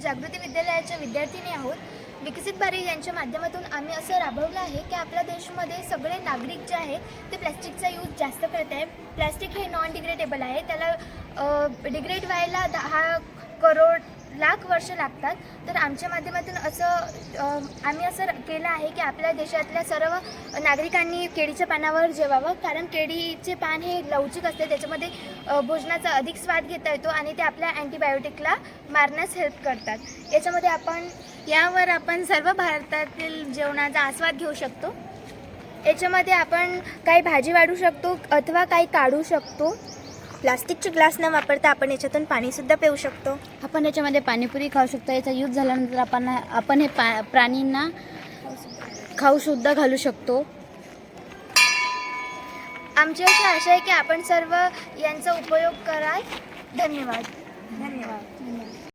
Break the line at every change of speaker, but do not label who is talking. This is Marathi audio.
जागृती विद्यालयाच्या विद्यार्थिनी आहोत. विकसित भारत यांच्या माध्यमातून आम्ही असं राबवलं आहे की आपल्या देशामध्ये सगळे नागरिक जे आहेत ते प्लॅस्टिकचा यूज जास्त करत आहे. प्लॅस्टिक हे नॉन डिग्रेडेबल आहे. त्याला डिग्रेड व्हायला 10 करोड लाख वर्ष लागतात. तर आमच्या माध्यमातून आम्ही असं केलं आहे की आपल्या देशातल्या सर्व नागरिकांनी केळीच्या पानावर जेवावं, कारण केळीचे पान हे लवचिक असते. त्याच्यामध्ये भोजनाचा अधिक स्वाद घेता येतो आणि ते आपल्या अँटीबायोटिकला मारण्यास हेल्प करतात. यावर आपण सर्व भारतातील जेवणाचा आस्वाद घेऊ शकतो. याच्यामध्ये आपण काही भाजी वाढू शकतो अथवा काही काढू शकतो.
प्लास्टिकचे ग्लास न वापरता आपण याच्यातून पाणीसुद्धा पिऊ शकतो.
आपण याच्यामध्ये पाणीपुरी खाऊ शकतो. याचा यूज झाल्यानंतर आपण हे प्राणींना खाऊसुद्धा घालू शकतो.
आमची अशी आशा आहे की आपण सर्व यांचा उपयोग कराल. धन्यवाद.
धन्यवाद.